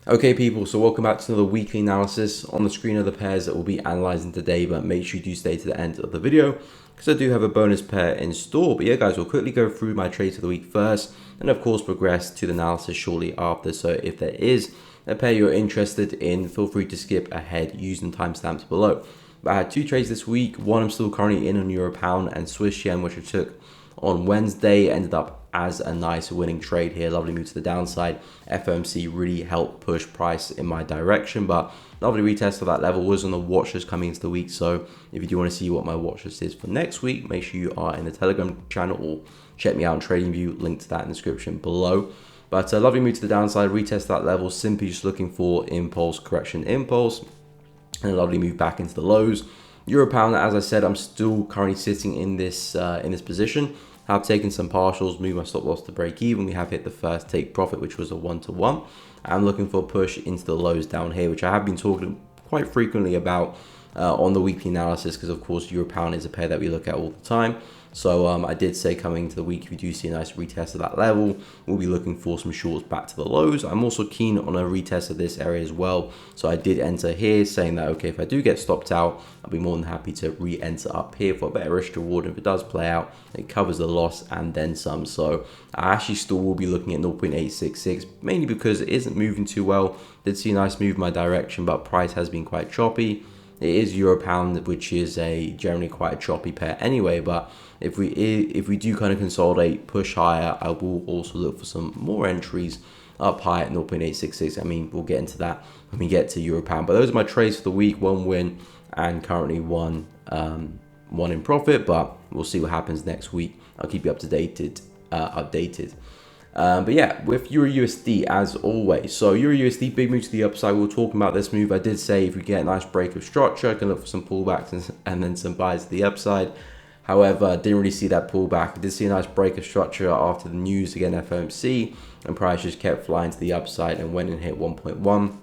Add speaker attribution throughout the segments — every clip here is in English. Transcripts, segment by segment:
Speaker 1: Okay people, so welcome back to another weekly analysis. On the screen are the pairs that we'll be analyzing today, but make sure you do stay to the end of the video because I do have a bonus pair in store. But yeah guys, we'll quickly go through my trades for the week first and of course progress to the analysis shortly after. So if there is a pair you're interested in, feel free to skip ahead using timestamps below. But I had two trades this week. One I'm still currently in on Euro Pound and Swiss Yen, which I took on Wednesday. Ended up as a nice winning trade here. Lovely move to the downside. FOMC really helped push price in my direction, but lovely retest of that level. Was on the watch list coming into the week, so if you do want to see what my watch list is for next week, make sure you are in the Telegram channel or check me out on TradingView. Link to that in the description below. But a lovely move to the downside, retest that level, simply just looking for impulse, correction, impulse, and a lovely move back into the lows. Euro Pound, as I said, I'm still currently sitting in this position. Have taken some partials, moved my stop loss to break even. We have hit the first take profit, which was a 1-to-1. I'm looking for a push into the lows down here, which I have been talking quite frequently about on the weekly analysis, because of course Euro Pound is a pair that we look at all the time. So I did say coming into the week, if we do see a nice retest of that level, we'll be looking for some shorts back to the lows. I'm also keen on a retest of this area as well. So I did enter here saying that, okay, if I do get stopped out, I'll be more than happy to re-enter up here for a better risk to reward. If it does play out, it covers the loss and then some. So I actually still will be looking at 0.866, mainly because it isn't moving too well. Did see a nice move in my direction, but price has been quite choppy. It is Euro Pound, which is generally quite a choppy pair anyway, but if we do kind of consolidate, push higher, I will also look for some more entries up high at 0.866. I mean, we'll get into that when we get to Euro Pound. But those are my trades for the week, one win and currently one in profit, but we'll see what happens next week. I'll keep you updated. But yeah, with Euro USD as always. So Euro USD, big move to the upside. We were talking about this move. I did say if we get a nice break of structure, I can look for some pullbacks and then some buys to the upside. However, I didn't really see that pullback. I did see a nice break of structure after the news again, FOMC, and price just kept flying to the upside and went and hit 1.1,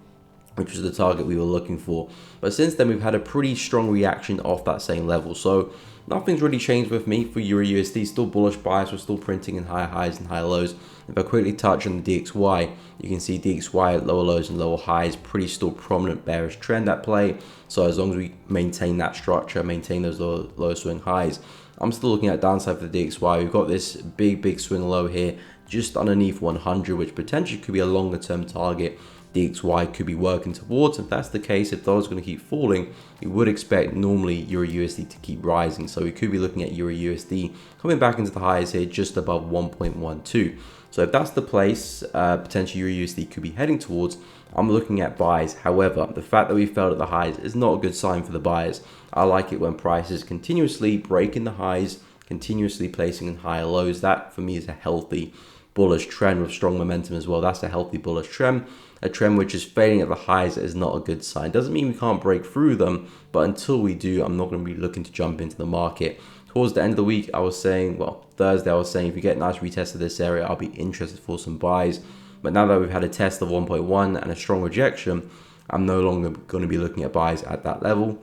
Speaker 1: which was the target we were looking for. But since then, we've had a pretty strong reaction off that same level. So nothing's really changed with me for Euro USD. Still bullish bias. We're still printing in higher highs and higher lows. If I quickly touch on the DXY, you can see DXY at lower lows and lower highs, pretty still prominent bearish trend at play. So as long as we maintain that structure, maintain those low swing highs, I'm still looking at downside for the DXY. We've got this big swing low here, just underneath 100, which potentially could be a longer term target DXY could be working towards. If that's the case, if those are going to keep falling, we would expect normally Euro USD to keep rising. So we could be looking at Euro USD coming back into the highs here, just above 1.12. So if that's the place, potentially Euro USD could be heading towards. I'm looking at buys. However, the fact that we failed at the highs is not a good sign for the buyers. I like it when prices continuously breaking the highs, continuously placing in higher lows. That for me is a healthy bullish trend with strong momentum as well. That's a healthy bullish trend. A trend which is failing at the highs is not a good sign. Doesn't mean we can't break through them, but until we do, I'm not going to be looking to jump into the market. Towards the end of the week, I was saying, well, Thursday, I was saying if we get a nice retest of this area, I'll be interested for some buys. But now that we've had a test of 1.1 and a strong rejection, I'm no longer going to be looking at buys at that level.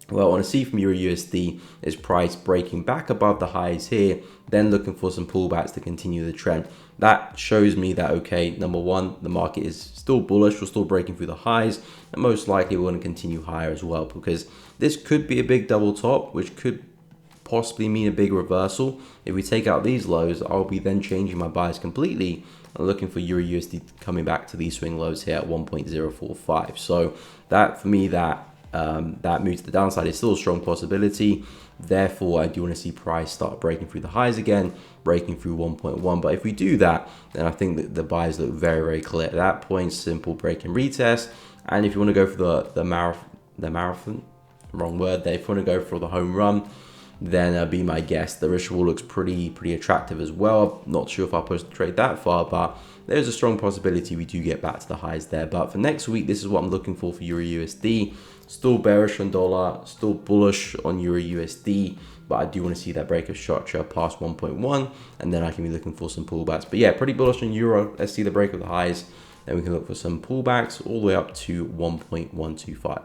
Speaker 1: What I want to see from Euro USD is price breaking back above the highs here, then looking for some pullbacks to continue the trend. That shows me that, okay, number one, the market is still bullish, we're still breaking through the highs, and most likely we're going to continue higher as well, because this could be a big double top, which could possibly mean a big reversal. If we take out these lows, I'll be then changing my bias completely and looking for Euro USD coming back to these swing lows here at 1.045. So that, for me, that move to the downside is still a strong possibility. Therefore, I do want to see price start breaking through the highs again, breaking through 1.1. But if we do that, then I think that the buys look very clear at that point. Simple break and retest. And if you want to go for the marathon, wrong word there. If you want to go for the home run, then be my guest. The risk reward looks pretty attractive as well. I'm not sure if I'll push the trade that far, but there's a strong possibility we do get back to the highs there. But for next week, this is what I'm looking for Euro USD. Still bearish on dollar, still bullish on Euro USD, but I do want to see that break of structure past 1.1, and then I can be looking for some pullbacks. But yeah, pretty bullish on Euro. Let's see the break of the highs, then we can look for some pullbacks all the way up to 1.125.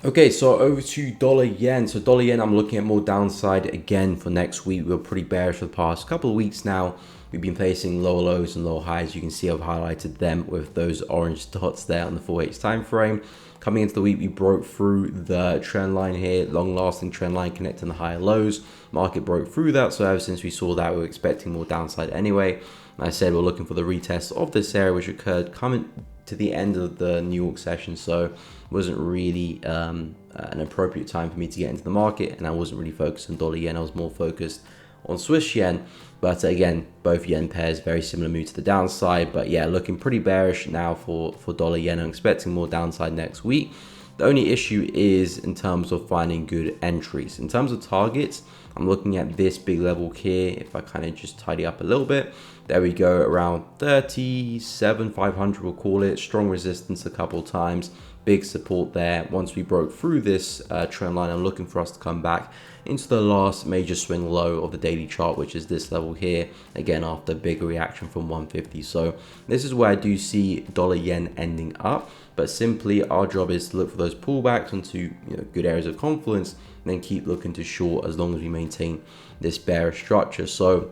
Speaker 1: Okay, so over to dollar yen. So dollar yen, I'm looking at more downside again for next week. We were pretty bearish for the past couple of weeks now. We've been facing lower lows and lower highs. You can see I've highlighted them with those orange dots there on the 4H time frame. Coming into the week, we broke through the trend line here, long-lasting trend line connecting the higher lows. Market broke through that, so ever since we saw that, we were expecting more downside anyway. And I said we're looking for the retest of this area, which occurred coming to the end of the New York session, so wasn't really an appropriate time for me to get into the market, and I wasn't really focused on dollar yen. I was more focused on Swiss yen, but again, both yen pairs very similar move to the downside. But yeah, looking pretty bearish now for dollar yen. I'm expecting more downside next week. The only issue is in terms of finding good entries. In terms of targets, I'm looking at this big level here. If I kind of just tidy up a little bit, there we go, around 37,500, we'll call it. Strong resistance a couple times, big support there. Once we broke through this trend line, I'm looking for us to come back into the last major swing low of the daily chart, which is this level here, again after big reaction from 150. So this is where I do see dollar yen ending up, but simply our job is to look for those pullbacks into good areas of confluence, and then keep looking to short as long as we maintain this bearish structure. So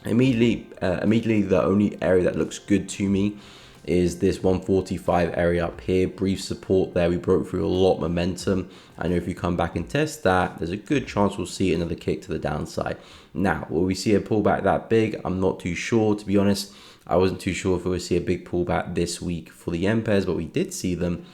Speaker 1: immediately the only area that looks good to me is this 145 area up here. Brief support there. We broke through a lot of momentum. I know if you come back and test that, there's a good chance we'll see another kick to the downside. Now, will we see a pullback that big? I'm not too sure, to be honest. I wasn't too sure if we would see a big pullback this week for the yen pairs, but we did see them.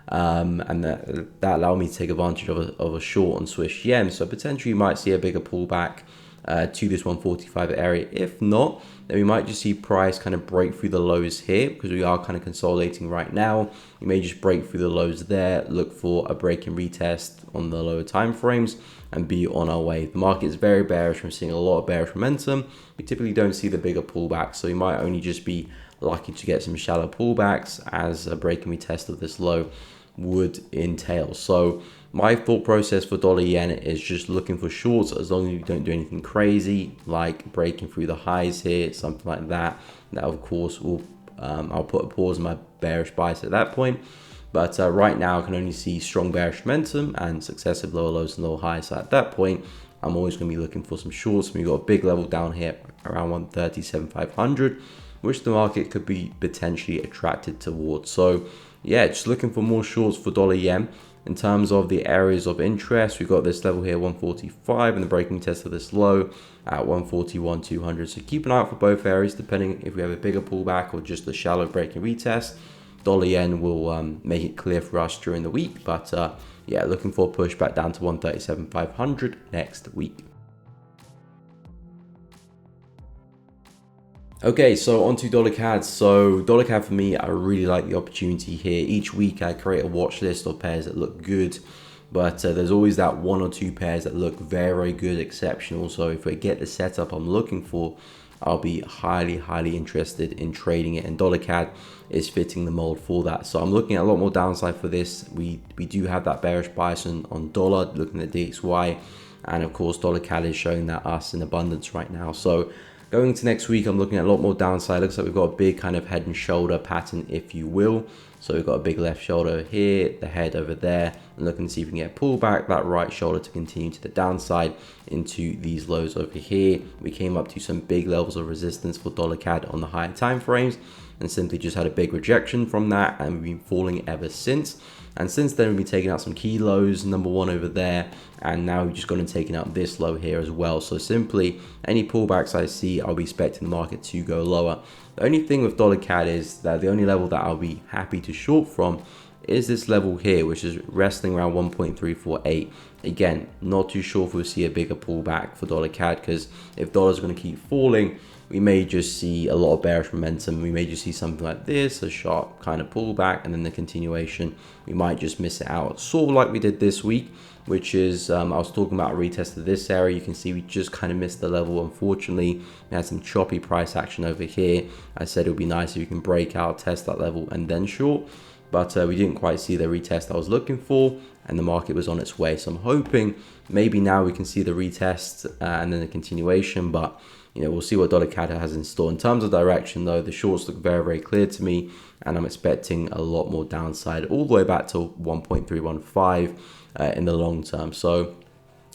Speaker 1: And that allowed me to take advantage of a short on Swiss yen. So potentially you might see a bigger pullback to this 145 area. If not, then we might just see price kind of break through the lows here, because we are kind of consolidating right now. You may just break through the lows there, look for a break and retest on the lower time frames, and be on our way. The market is very bearish. We're seeing a lot of bearish momentum. We typically don't see the bigger pullbacks, so you might only just be lucky to get some shallow pullbacks, as a break and retest of this low would entail. So my thought process for dollar yen is just looking for shorts, as long as you don't do anything crazy like breaking through the highs here, something like that. That of course will I'll put a pause in my bearish bias at that point. But right now I can only see strong bearish momentum and successive lower lows and lower highs. So at that point, I'm always going to be looking for some shorts. We've got a big level down here around 137,500, which the market could be potentially attracted towards. So yeah, just looking for more shorts for dollar yen. In terms of the areas of interest, we've got this level here, 145, and the breaking test of this low at 141,200. So keep an eye out for both areas, depending if we have a bigger pullback or just a shallow breaking retest. Dollar yen will make it clear for us during the week, but yeah, looking for a push back down to 137,500 next week. Okay, so on to dollar CAD. So dollar CAD for me, I really like the opportunity here. Each week I create a watch list of pairs that look good, but there's always that one or two pairs that look very, very good, exceptional. So if I get the setup I'm looking for, I'll be highly interested in trading it, and dollar CAD is fitting the mold for that. So I'm looking at a lot more downside for this. We do have that bearish bias on dollar, looking at DXY, and of course dollar CAD is showing that us in abundance right now. So going into next week, I'm looking at a lot more downside. Looks like we've got a big kind of head and shoulder pattern, if you will. So we've got a big left shoulder here, the head over there, and looking to see if we can get a pullback, that right shoulder to continue to the downside into these lows over here. We came up to some big levels of resistance for dollar CAD on the higher time frames, and simply just had a big rejection from that, and we've been falling ever since. And since then, we've been taking out some key lows, number one over there, and now we've just gone and taken out this low here as well. So simply, any pullbacks I see, I'll be expecting the market to go lower. The only thing with dollar CAD is that the only level that I'll be happy to short from is this level here, which is resting around 1.348. Again, not too sure if we'll see a bigger pullback for dollar CAD, because if dollar's going to keep falling, we may just see a lot of bearish momentum. We may just see something like this, a sharp kind of pullback, and then the continuation. We might just miss it out, sort of like we did this week, which is, I was talking about a retest of this area. You can see we just kind of missed the level, unfortunately. We had some choppy price action over here. I said it would be nice if you can break out, test that level, and then short. But we didn't quite see the retest I was looking for, and the market was on its way. So I'm hoping maybe now we can see the retest and then the continuation, but we'll see what dollar CAD has in store. In terms of direction though, the shorts look very, very clear to me, and I'm expecting a lot more downside all the way back to 1.315 in the long term. So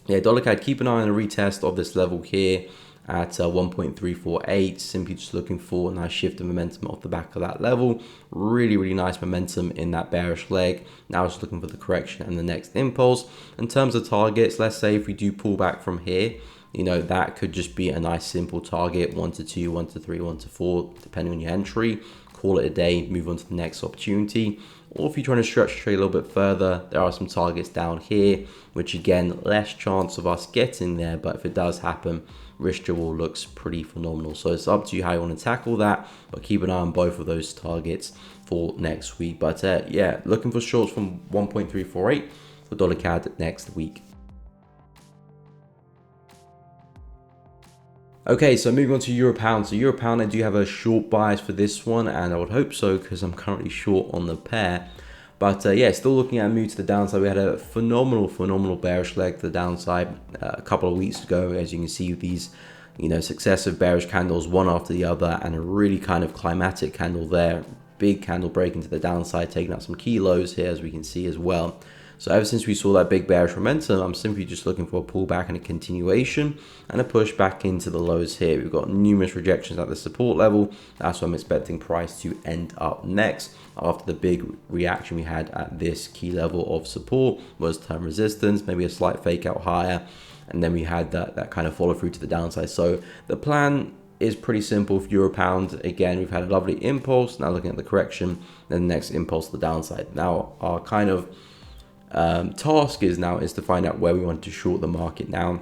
Speaker 1: yeah, dollar CAD, keep an eye on a retest of this level here at 1.348. Simply just looking for a nice shift of momentum off the back of that level. Really, really nice momentum in that bearish leg. Now just looking for the correction and the next impulse. In terms of targets, let's say if we do pull back from here, that could just be a nice simple target, 1 to 2, 1 to 3, 1 to 4, depending on your entry. Call it a day, move on to the next opportunity. Or if you're trying to stretch the trade a little bit further, there are some targets down here, which again, less chance of us getting there, but if it does happen, risk reward looks pretty phenomenal. So it's up to you how you want to tackle that, but keep an eye on both of those targets for next week. But yeah, looking for shorts from 1.348 for dollar CAD next week. Okay, so moving on to Euro Pound. So Euro Pound, I do have a short bias for this one, and I would hope so because I'm currently short on the pair. But yeah, still looking at a move to the downside. We had a phenomenal bearish leg to the downside a couple of weeks ago. As you can see, these successive bearish candles, one after the other, and a really kind of climatic candle there. Big candle breaking to the downside, taking out some key lows here, as we can see as well. So ever since we saw that big bearish momentum, I'm simply just looking for a pullback and a continuation and a push back into the lows here. We've got numerous rejections at the support level. That's what I'm expecting price to end up next after the big reaction we had at this key level of support was term resistance, maybe a slight fake out higher. And then we had that kind of follow through to the downside. So the plan is pretty simple for Euro Pound. Again, we've had a lovely impulse. Now looking at the correction, then the next impulse to the downside. Now our kind of task is to find out where we want to short the market. Now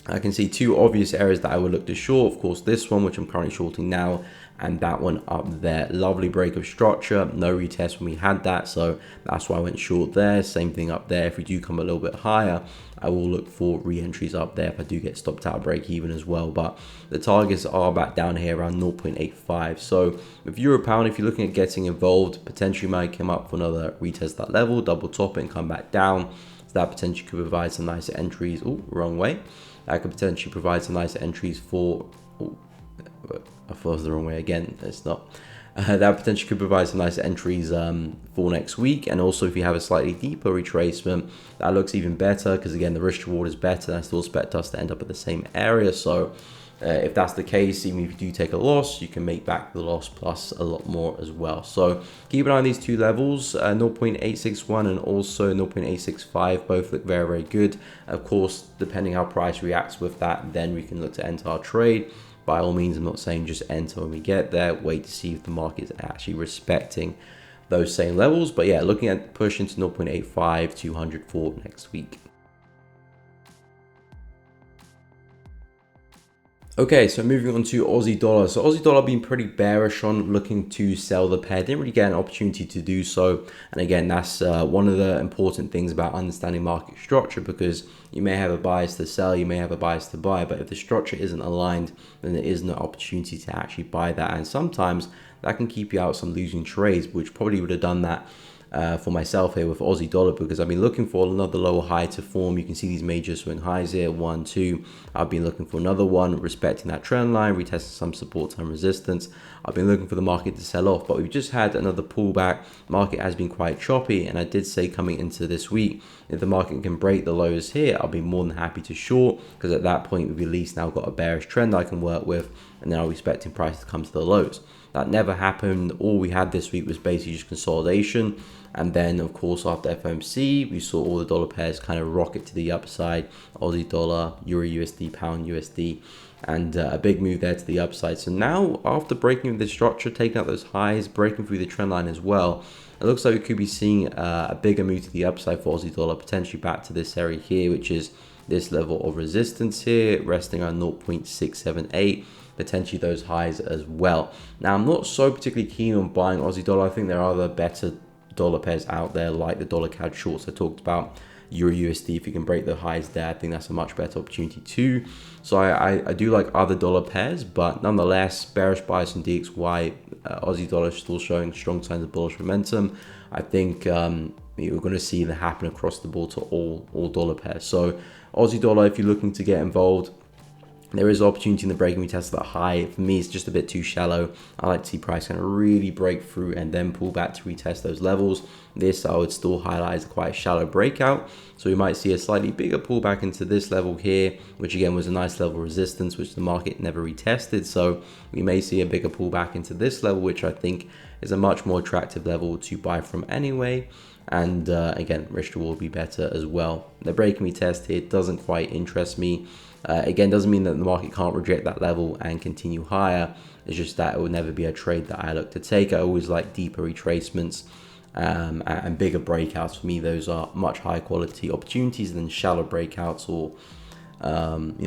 Speaker 1: I can see two obvious areas that I would look to short. Of course, this one, which I'm currently shorting now, and that one up there. Lovely break of structure, no retest when we had that, so that's why I went short there. Same thing up there. If we do come a little bit higher, I will look for re-entries up there if I do get stopped out break even as well. But the targets are back down here around 0.85. So with Euro Pound, if you're looking at getting involved, potentially might come up for another retest that level, double top it and come back down. So that potentially could provide some nice entries. Oh, wrong way. That could potentially provide some nice entries for, I thought it was the wrong way again, it's not. That potentially could provide some nice entries for next week. And also if you have a slightly deeper retracement, that looks even better because again, the risk reward is better. I still expect us to end up at the same area. So if that's the case, even if you do take a loss, you can make back the loss plus a lot more as well. So keep an eye on these two levels, 0.861 and also 0.865. Both look very, very good. Of course, depending how price reacts with that, then we can look to enter our trade. By all means, I'm not saying just enter when we get there. Wait to see if the market is actually respecting those same levels. But yeah, looking at push into 0.85, 200 for next week. Okay, so moving on to Aussie dollar. So Aussie dollar been pretty bearish on looking to sell the pair. Didn't really get an opportunity to do so. And again, that's one of the important things about understanding market structure, because you may have a bias to sell, you may have a bias to buy, but if the structure isn't aligned, then there is no opportunity to actually buy that. And sometimes that can keep you out some losing trades, which probably would have done that for myself here with Aussie dollar, because I've been looking for another lower high to form. You can see these major swing highs here, 1, 2. I've been looking for another one, respecting that trend line, retesting some support and resistance. I've been looking for the market to sell off, but we've just had another pullback. Market has been quite choppy, and I did say coming into this week, if the market can break the lows here, I'll be more than happy to short, because at that point we've at least now got a bearish trend I can work with, and then I'll be expecting price to come to the lows. That never happened. All we had this week was basically just consolidation. And then, of course, after FOMC, we saw all the dollar pairs kind of rocket to the upside. Aussie dollar, Euro USD, Pound USD, and a big move there to the upside. So now, after breaking this structure, taking out those highs, breaking through the trend line as well, it looks like we could be seeing a bigger move to the upside for Aussie dollar, potentially back to this area here, which is this level of resistance here, resting on 0.678. Potentially those highs as well. Now, I'm not so particularly keen on buying Aussie dollar. I think there are other better dollar pairs out there, like the dollar CAD shorts I talked about, Euro USD. If you can break the highs there, I think that's a much better opportunity too. So I do like other dollar pairs, but nonetheless, bearish bias in DXY. Aussie dollar is still showing strong signs of bullish momentum. I think we're going to see that happen across the board to all dollar pairs. So Aussie dollar, if you're looking to get involved, There is opportunity in the break and retest that high. For me, it's just a bit too shallow. I like to see price kind of really break through and then pull back to retest those levels. This I would still highlight as quite a shallow breakout. So we might see a slightly bigger pullback into this level here, which again was a nice level of resistance, which the market never retested. So we may see a bigger pullback into this level, which I think is a much more attractive level to buy from anyway. And again, risk reward will be better as well. The break and retest here doesn't quite interest me. Again, doesn't mean that the market can't reject that level and continue higher. It's just that it will never be a trade that I look to take. I always like deeper retracements and bigger breakouts. For me, those are much higher quality opportunities than shallow breakouts or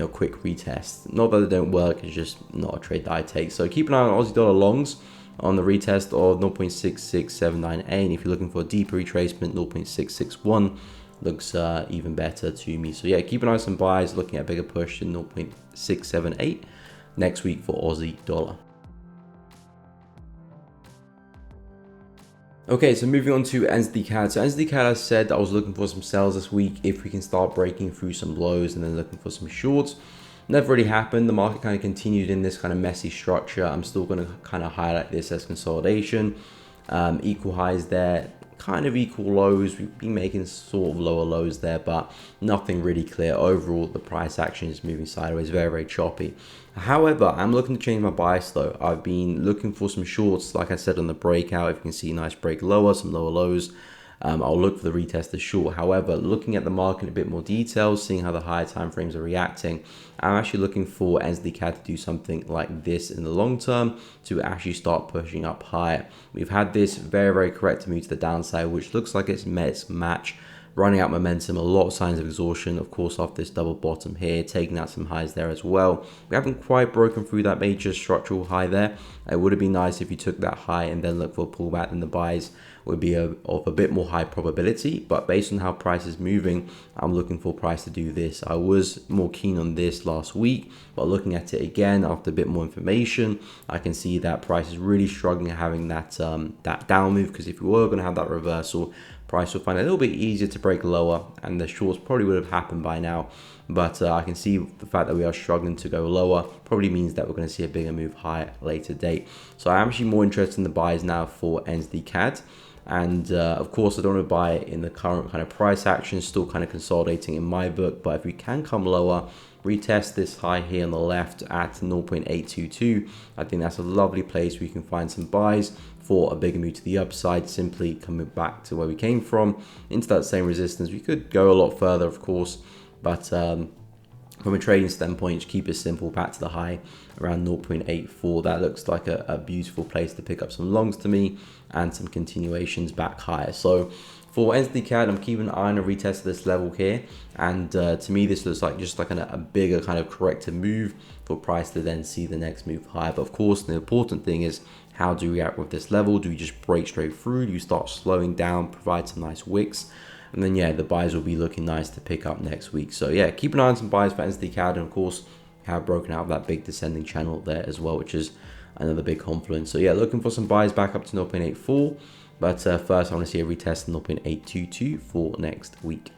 Speaker 1: quick retests. Not that they don't work, it's just not a trade that I take. So keep an eye on Aussie dollar longs on the retest of 0.6679A, and if you're looking for a deeper retracement, 0.661 looks even better to me. So yeah, keep an eye on some buys, looking at a bigger push in 0.678 next week for Aussie dollar. Okay, so moving on to NZD CAD. So NZD CAD, I said I was looking for some sells this week if we can start breaking through some lows, and then looking for some shorts. Never really happened. The market kind of continued in this kind of messy structure. I'm still going to kind of highlight this as consolidation. Equal highs there, kind of equal lows. We've been making sort of lower lows there, but nothing really clear. Overall, the price action is moving sideways, very, very choppy. However, I'm looking to change my bias though. I've been looking for some shorts, like I said on the breakout. If you can see a nice break lower, some lower lows, I'll look for the retest as short. However, looking at the market in a bit more detail, seeing how the higher time frames are reacting, I'm actually looking for NZD CAD to do something like this in the long term to actually start pushing up higher. We've had this very, very correct move to the downside, which looks like it's met its match, running out momentum, a lot of signs of exhaustion, of course, off this double bottom here, taking out some highs there as well. We haven't quite broken through that major structural high there. It would have been nice if you took that high and then look for a pullback, and the buys would be of a bit more high probability. But based on how price is moving, I'm looking for price to do this. I was more keen on this last week, but looking at it again after a bit more information, I can see that price is really struggling having that down move, because if we were going to have that reversal, price will find it a little bit easier to break lower, and the shorts probably would have happened by now. But I can see the fact that we are struggling to go lower probably means that we're going to see a bigger move higher at a later date. So I'm actually more interested in the buys now for NZD CAD. And of course, I don't want to buy it in the current kind of price action, still kind of consolidating in my book. But if we can come lower, retest this high here on the left at 0.822, I think that's a lovely place where you can find some buys for a bigger move to the upside, simply coming back to where we came from into that same resistance. We could go a lot further, of course, but from a trading standpoint, just keep it simple, back to the high around 0.84. That looks like a beautiful place to pick up some longs to me, and some continuations back higher. So for NZD CAD, I'm keeping an eye on a retest of this level here, and to me this looks like just like a bigger kind of corrective move for price to then see the next move higher. But of course, the important thing is, how do we react with this level? Do we just break straight through? Do you start slowing down, provide some nice wicks? And then, yeah, the buys will be looking nice to pick up next week. So, yeah, keep an eye on some buys for NZD CAD. And, of course, have broken out of that big descending channel there as well, which is another big confluence. So, yeah, looking for some buys back up to 0.84. But first, I want to see a retest of 0.822 for next week.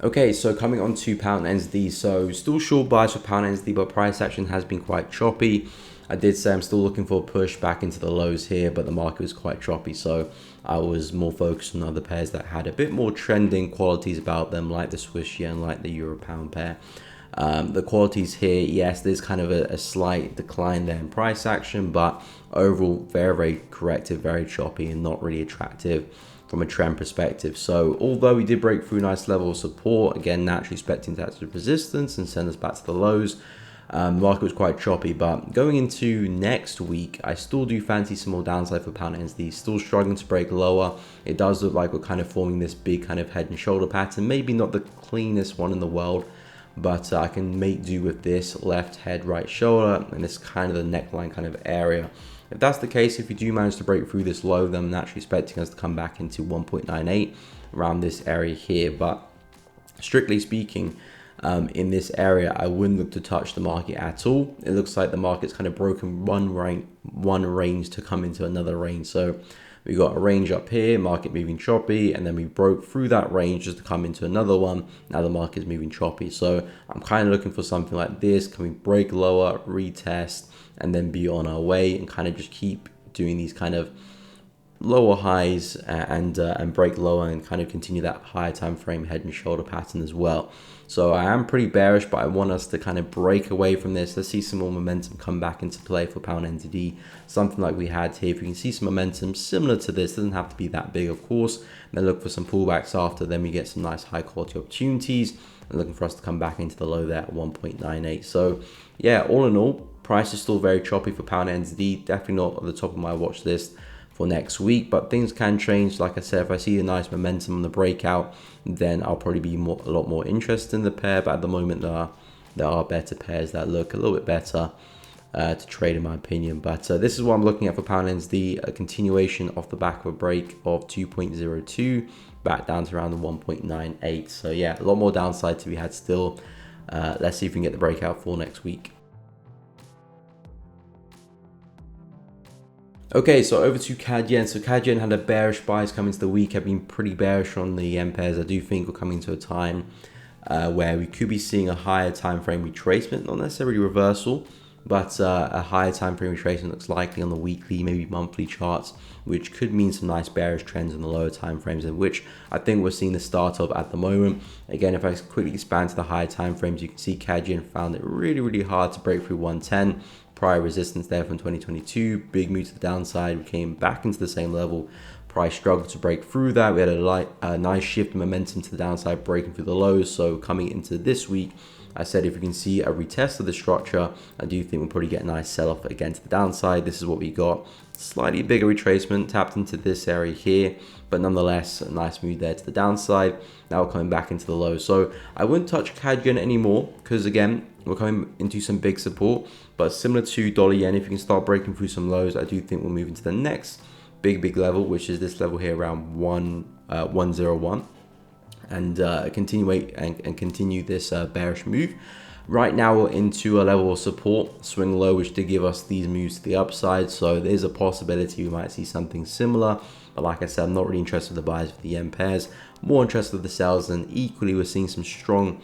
Speaker 1: Okay, so coming on to pound NZD. So still short buys for pound NZD, but price action has been quite choppy. I did say I'm still looking for a push back into the lows here, but the market was quite choppy. So I was more focused on other pairs that had a bit more trending qualities about them, like the Swiss yen, like the euro pound pair. The qualities here, yes, there's kind of a slight decline there in price action, but overall very, very corrective, very choppy, and not really attractive from a trend perspective. So although we did break through a nice level of support, again, naturally expecting that to resistance and send us back to the lows, the market was quite choppy. But going into next week, I still do fancy some more downside for pound NZD. Still struggling to break lower. It does look like we're kind of forming this big kind of head and shoulder pattern. Maybe not the cleanest one in the world, but I can make do with this left head, right shoulder, and this kind of the neckline kind of area. If that's the case, if you do manage to break through this low, then I'm naturally expecting us to come back into 1.98 around this area here. But strictly speaking, in this area, I wouldn't look to touch the market at all. It looks like the market's kind of broken one range to come into another range. So We got a range up here, market moving choppy, and then we broke through that range just to come into another one. Now the market is moving choppy. So I'm kind of looking for something like this. Can we break lower, retest, and then be on our way and kind of just keep doing these kind of lower highs and break lower and kind of continue that higher time frame head and shoulder pattern as well. So I am pretty bearish, but I want us to kind of break away from this. Let's see some more momentum come back into play for pound NZD, something like we had here. If you can see some momentum similar to this, doesn't have to be that big, of course. Then look for some pullbacks after, then we get some nice high quality opportunities. And looking for us to come back into the low there at 1.98. So yeah, all in all, price is still very choppy for pound NZD. Definitely not at the top of my watch list for next week, but things can change. Like I said, if I see a nice momentum on the breakout, then I'll probably be a lot more interested in the pair. But at the moment, there are better pairs that look a little bit better to trade, in my opinion. But this is what I'm looking at for pound NZD, a continuation off the back of a break of 2.02 back down to around the 1.98. So yeah, a lot more downside to be had still. Let's see if we can get the breakout for next week. Okay, so over to CAD Yen. So CAD Yen had a bearish bias coming into the week. I've been pretty bearish on the yen pairs. I do think we're coming to a time where we could be seeing a higher time frame retracement, not necessarily reversal, but a higher time frame retracement looks likely on the weekly, maybe monthly charts, which could mean some nice bearish trends in the lower time frames, in which I think we're seeing the start of at the moment. Again, if I quickly expand to the higher time frames, you can see CAD Yen found it really hard to break through 110. Prior resistance there from 2022, big move to the downside. We came back into the same level. Price struggled to break through that. We had a nice shift in momentum to the downside, breaking through the lows. So coming into this week, I said if we can see a retest of the structure, I do think we'll probably get a nice sell-off again to the downside. This is what we got. Slightly bigger retracement, tapped into this area here, but nonetheless, a nice move there to the downside. Now we're coming back into the low. So I wouldn't touch CAD Yen anymore because, again, we're coming into some big support. But similar to dollar yen, if you can start breaking through some lows, I do think we'll move into the next big level, which is this level here around 101, and continue this bearish move. Right now we're into a level of support, swing low, which did give us these moves to the upside. So there's a possibility we might see something similar. But like I said, I'm not really interested in the buys for the yen pairs, more interested in the sells. And equally, we're seeing some strong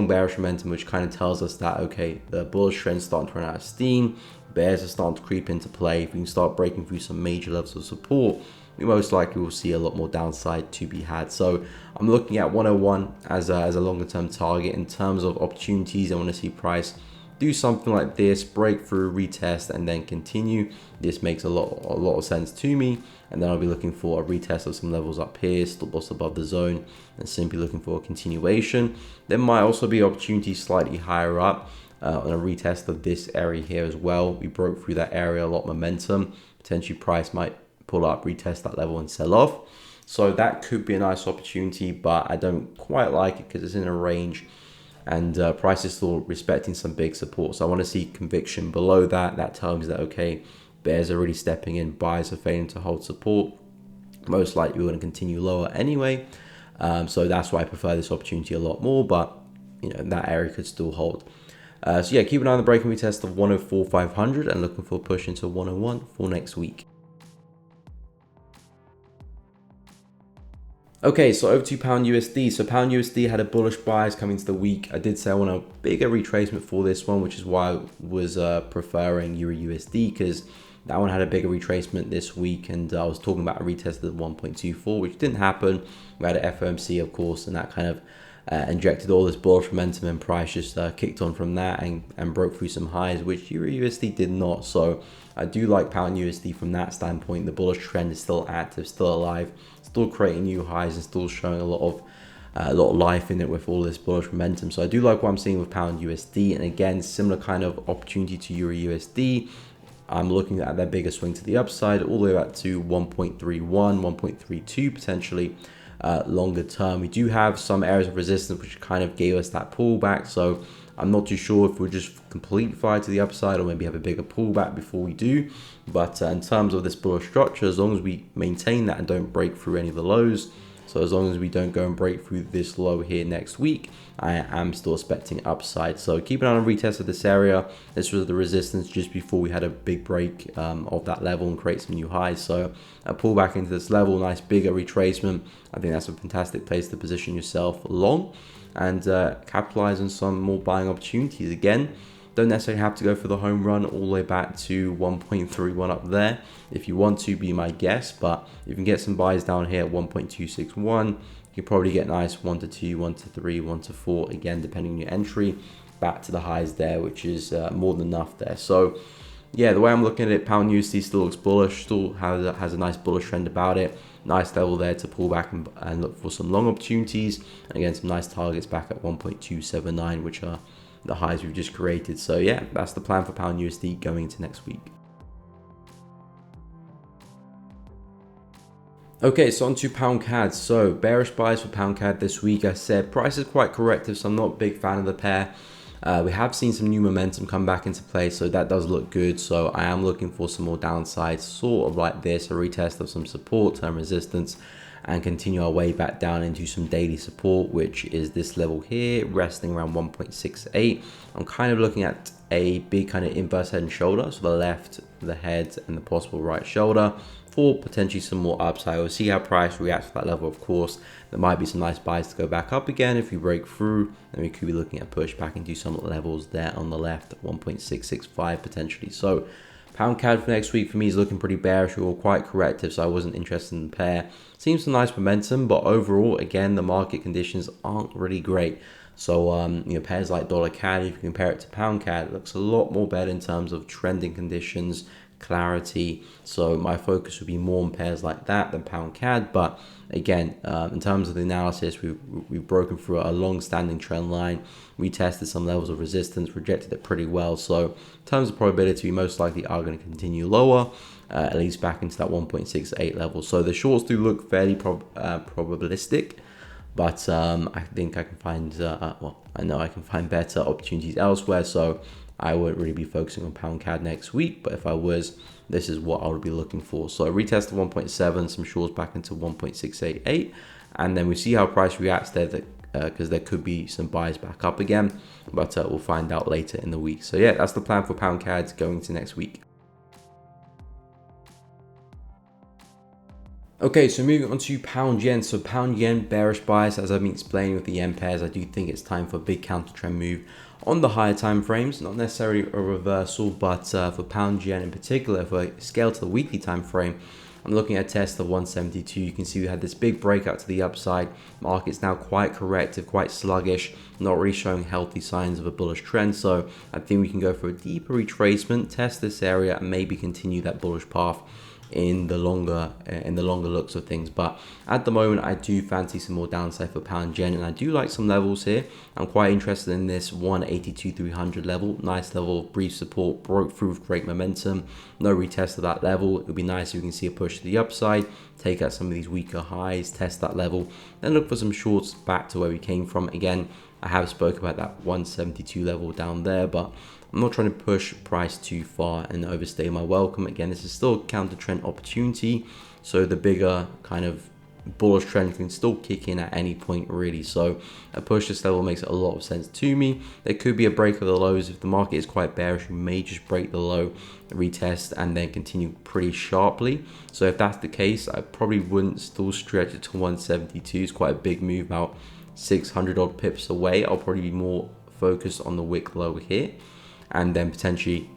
Speaker 1: bearish momentum, which kind of tells us that, okay, the bullish trend's starting to run out of steam. Bears are starting to creep into play. If we can start breaking through some major levels of support, we most likely will see a lot more downside to be had. So I'm looking at 101 as a longer term target. In terms of opportunities, I want to see price do something like this, break through, retest, and then continue. This makes a lot of sense to me. And then I'll be looking for a retest of some levels up here, stop loss above the zone, and simply looking for a continuation. There might also be opportunities slightly higher up on a retest of this area here as well. We broke through that area, a lot of momentum. Potentially price might pull up, retest that level and sell off. So that could be a nice opportunity, but I don't quite like it because it's in a range and price is still respecting some big support. So I want to see conviction below that. That tells me that, okay, bears are really stepping in, buys are failing to hold support. Most likely we're going to continue lower anyway. So that's why I prefer this opportunity a lot more, but you know, that area could still hold. So yeah, keep an eye on the breaking retest of 104,500 and looking for a push into 101 for next week. Okay, so over to pound USD. So pound USD had a bullish bias coming into the week. I did say I want a bigger retracement for this one, which is why I was preferring Euro USD, because that one had a bigger retracement this week, and I was talking about a retest of 1.24, which didn't happen. We had an FOMC, of course, and that kind of injected all this bullish momentum, and price just kicked on from that and broke through some highs, which Euro USD did not. So I do like pound USD from that standpoint. The bullish trend is still active, still alive, still creating new highs, and still showing a lot of life in it with all this bullish momentum. So I do like what I'm seeing with pound USD, and again, similar kind of opportunity to Euro USD. I'm looking at that bigger swing to the upside, all the way back to 1.31, 1.32 potentially. Longer term, we do have some areas of resistance which kind of gave us that pullback, so I'm not too sure if we'll just complete fire to the upside or maybe have a bigger pullback before we do. But in terms of this bullish structure, as long as we maintain that and don't break through any of the lows, So as long as we don't go and break through this low here next week, I am still expecting upside. So keep an eye on a retest of this area. This was the resistance just before we had a big break of that level and create some new highs. So a pullback into this level, nice bigger retracement. I think that's a fantastic place to position yourself long and capitalize on some more buying opportunities. Again, don't necessarily have to go for the home run all the way back to 1.31 up there. If you want to, be my guest, but you can get some buys down here at 1.261. You can probably get nice 1 to 2, 1 to 3, 1 to 4, again, depending on your entry, back to the highs there, which is more than enough there. So yeah, the way I'm looking at it, pound USD still looks bullish, still has a nice bullish trend about it. Nice level there to pull back and look for some long opportunities. And again, some nice targets back at 1.279, which are the highs we've just created. So yeah, that's the plan for pound USD going into next week. Okay, so on to pound CAD. So bearish buys for pound CAD this week. I said price is quite corrective, so I'm not a big fan of the pair. We have seen some new momentum come back into play, so that does look good. So I am looking for some more downsides, sort of like this, a retest of some support, term resistance, and continue our way back down into some daily support, which is this level here, resting around 1.68. I'm kind of looking at a big kind of inverse head and shoulder, so the left, the head, and the possible right shoulder for potentially some more upside. We'll see how price reacts to that level. Of course, there might be some nice buys to go back up again if we break through, and we could be looking at push back into some levels there on the left at 1.665 potentially. So pound CAD for next week for me is looking pretty bearish or quite corrective, so I wasn't interested in the pair. Seems some nice momentum, but overall, again, the market conditions aren't really great. So, pairs like dollar CAD, if you compare it to pound CAD, it looks a lot more better in terms of trending conditions, clarity. So my focus would be more on pairs like that than pound CAD. But again, in terms of the analysis, we've broken through a long-standing trend line. We tested some levels of resistance, rejected it pretty well. So in terms of probability, we most likely are going to continue lower, at least back into that 1.68 level. So the shorts do look fairly probabilistic. But I think I can find, I know I can find better opportunities elsewhere. So I won't really be focusing on pound CAD next week. But if I was, this is what I would be looking for. So a retest of 1.7, some shorts back into 1.688. And then we see how price reacts there, because there could be some buys back up again. But we'll find out later in the week. So yeah, that's the plan for pound CAD going into next week. Okay, so moving on to pound yen. So pound yen bearish bias, as I've been explaining with the yen pairs. I do think it's time for a big counter trend move on the higher time frames, not necessarily a reversal, but for pound yen in particular, if I scale to the weekly time frame, I'm looking at a test of 172. You can see we had this big breakout to the upside. Market's now quite corrective, quite sluggish, not really showing healthy signs of a bullish trend. So I think we can go for a deeper retracement, test this area, and maybe continue that bullish path in the longer looks of things. But at the moment, I do fancy some more downside for pound yen, and I do like some levels here. I'm quite interested in this 182.300 level. Nice level of brief support, broke through with great momentum, no retest of that level. It would be nice if we can see a push to the upside, take out some of these weaker highs, test that level, then look for some shorts back to where we came from. Again, I have spoke about that 172 level down there, but I'm not trying to push price too far and overstay my welcome. Again, this is still a counter trend opportunity, so the bigger kind of bullish trend can still kick in at any point really. So a push this level makes a lot of sense to me. There could be a break of the lows. If the market is quite bearish, we may just break the low, retest, and then continue pretty sharply. So if that's the case, I probably wouldn't still stretch it to 172. It's quite a big move, about 600 odd pips away. I'll probably be more focused on the wick low here, and then potentially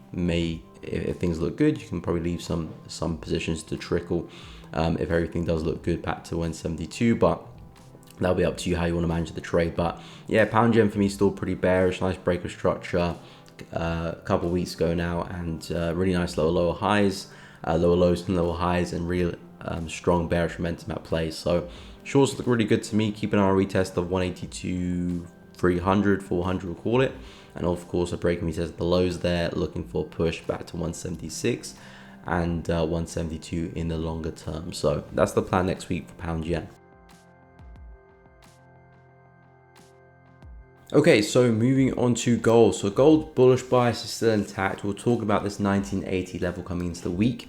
Speaker 1: if things look good, you can probably leave some positions to trickle if everything does look good back to 172. But that'll be up to you how you want to manage the trade. But yeah, pound yen for me is still pretty bearish. Nice break of structure a couple of weeks ago now, and really nice lower highs, lower lows and lower highs, and real strong bearish momentum at play. So shorts look really good to me. Keep an eye on a retest of 182, 300, 400, we'll call it. And of course, a break retest of the lows there, looking for a push back to 176 and 172 in the longer term. So that's the plan next week for pound yen. Okay, so moving on to gold. So gold bullish bias is still intact. We'll talk about this 1980 level coming into the week.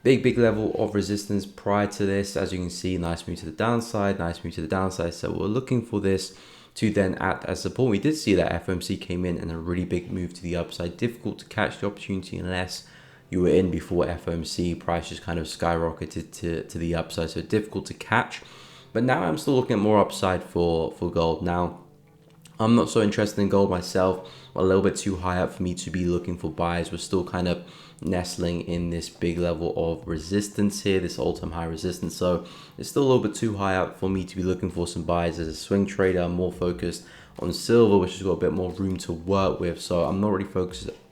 Speaker 1: Big level of resistance prior to this. As you can see, nice move to the downside, nice move to the downside. So we're looking for this to then act as support. We did see that FOMC came in and a really big move to the upside. Difficult to catch the opportunity unless you were in before FOMC. Price just kind of skyrocketed to the upside, so difficult to catch. But now I'm still looking at more upside for gold. Now, I'm not so interested in gold myself. A little bit too high up for me to be looking for buys. We're still kind of nestling in this big level of resistance here, this all-time high resistance. So it's still a little bit too high up for me to be looking for some buys. As a swing trader, I'm more focused on silver, which has got a bit more room to work with. So I'm not really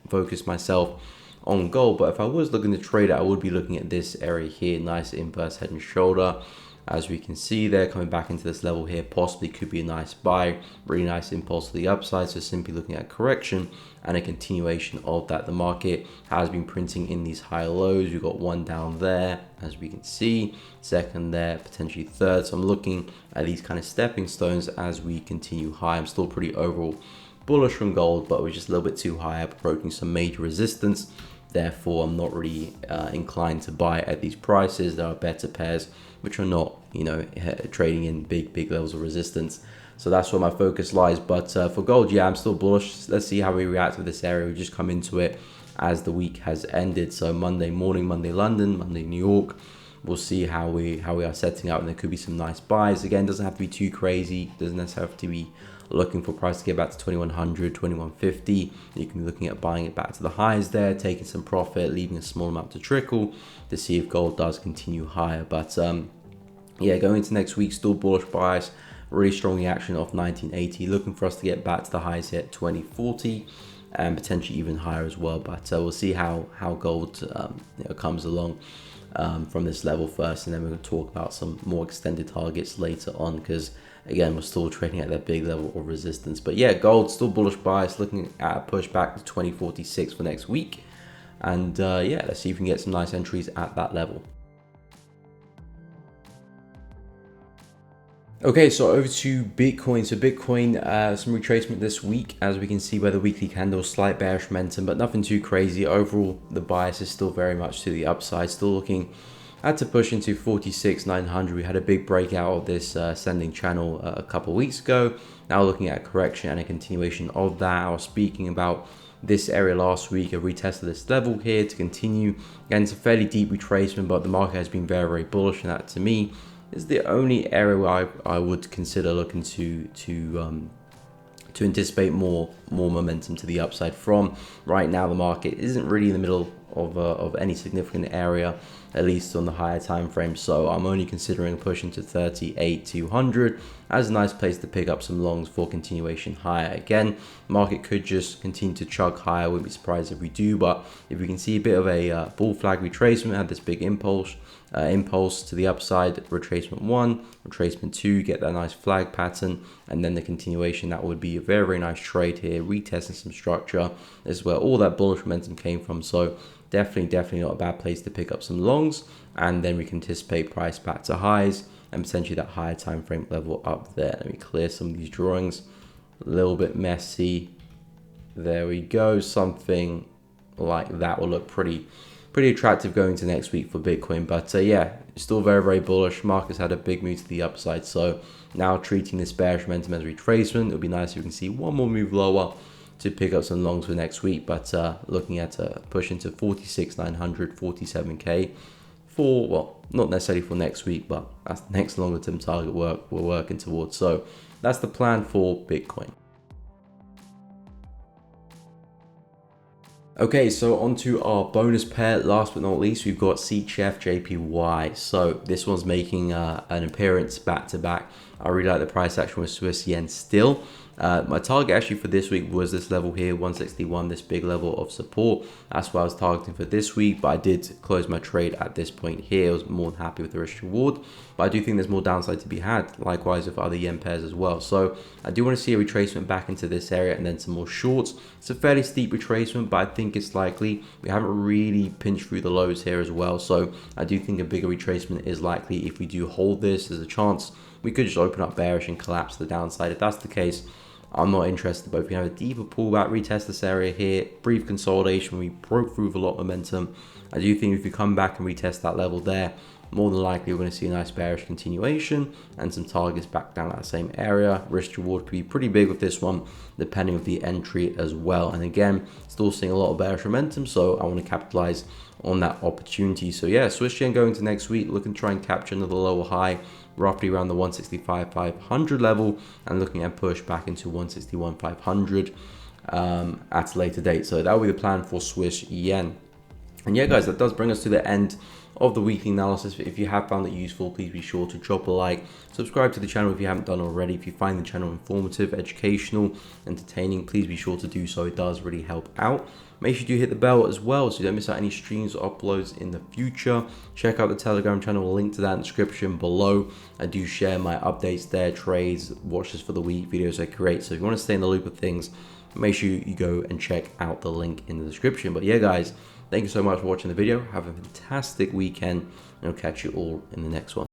Speaker 1: focused myself on gold. But if I was looking to trade it, I would be looking at this area here. Nice inverse head and shoulder. As we can see there, coming back into this level here, possibly could be a nice buy, really nice impulse to the upside. So simply looking at correction and a continuation of that. The market has been printing in these high lows. We've got one down there, as we can see, second there, potentially third. So I'm looking at these kind of stepping stones as we continue high. I'm still pretty overall bullish from gold, but we're just a little bit too high up, approaching some major resistance. Therefore, I'm not really inclined to buy at these prices. There are better pairs which are not, trading in big levels of resistance. So that's where my focus lies. But for gold, yeah, I'm still bullish. Let's see how we react to this area. We just come into it as the week has ended. So Monday morning, Monday London, Monday New York. We'll see how we are setting out, and there could be some nice buys. Again, doesn't have to be too crazy. Doesn't necessarily have to be looking for price to get back to 2100, 2150. You can be looking at buying it back to the highs there, taking some profit, leaving a small amount to trickle to see if gold does continue higher. But yeah, going into next week, still bullish bias, really strong reaction off 1980, looking for us to get back to the highs here at 2040 and potentially even higher as well. But we'll see how gold comes along from this level first, and then we're going to talk about some more extended targets later on, because again, we're still trading at that big level of resistance. But yeah, gold still bullish bias, looking at a push back to 2046 for next week. And yeah, let's see if we can get some nice entries at that level. Okay, so over to Bitcoin. So Bitcoin, some retracement this week, as we can see by the weekly candle, slight bearish momentum, but nothing too crazy. Overall, the bias is still very much to the upside. Still looking had to push into 46,900. We had a big breakout of this ascending channel a couple of weeks ago. Now looking at a correction and a continuation of that. I was speaking about this area last week. I retested this level here to continue. Again, it's a fairly deep retracement, but the market has been very bullish, and that to me is the only area where I would consider looking to anticipate more momentum to the upside from. Right now, the market isn't really in the middle of any significant area, at least on the higher time frame. So I'm only considering pushing to 38,200 as a nice place to pick up some longs for continuation higher. Again, market could just continue to chug higher. Wouldn't be surprised if we do, but if we can see a bit of a bull flag retracement, had this big impulse to the upside, retracement 1, retracement 2, get that nice flag pattern, and then the continuation, that would be a very nice trade here, retesting some structure. This is where all that bullish momentum came from. So definitely not a bad place to pick up some longs, and then we can anticipate price back to highs and potentially that higher time frame level up there. Let me clear some of these drawings, a little bit messy. There we go. Something like that will look pretty attractive going to next week for Bitcoin. But yeah, still very bullish. Market's had a big move to the upside, so now treating this bearish momentum as retracement. It would be nice if we can see one more move lower to pick up some longs for next week. But looking at a push into 46,900, 47k for, well, not necessarily for next week, but that's the next longer term target we're working towards. So that's the plan for Bitcoin. Okay, so onto our bonus pair. Last but not least, we've got CHF JPY. So this one's making an appearance back to back. I really like the price action with Swiss yen still. My target actually for this week was this level here, 161, this big level of support. That's what I was targeting for this week, but I did close my trade at this point here. I was more than happy with the risk reward, but I do think there's more downside to be had, likewise with other yen pairs as well. So I do want to see a retracement back into this area and then some more shorts. It's a fairly steep retracement, but I think it's likely. We haven't really pinched through the lows here as well, so I do think a bigger retracement is likely. If we do hold this, there's a chance we could just open up bearish and collapse to the downside. If that's the case, I'm not interested, but if we have a deeper pullback, retest this area here, brief consolidation, we broke through with a lot of momentum. I do think if we come back and retest that level there, more than likely we're going to see a nice bearish continuation and some targets back down at the same area. Risk reward could be pretty big with this one, depending on the entry as well. And again, still seeing a lot of bearish momentum, so I want to capitalize on that opportunity. So yeah, Swiss yen going to next week, looking to try and capture another lower high, roughly around the 165,500 level, and looking at push back into 161,500 at a later date. So that will be the plan for Swiss yen. And yeah, guys, that does bring us to the end of the weekly analysis. If you have found it useful, please be sure to drop a like, subscribe to the channel if you haven't done already. If you find the channel informative, educational, entertaining, please be sure to do so. It does really help out. Make sure you do hit the bell as well so you don't miss out any streams or uploads in the future. Check out the Telegram channel, link to that in the description below. I do share my updates there, trades, watches for the week, videos I create. So if you want to stay in the loop of things, make sure you go and check out the link in the description. But yeah, guys, thank you so much for watching the video. Have a fantastic weekend, and I'll catch you all in the next one.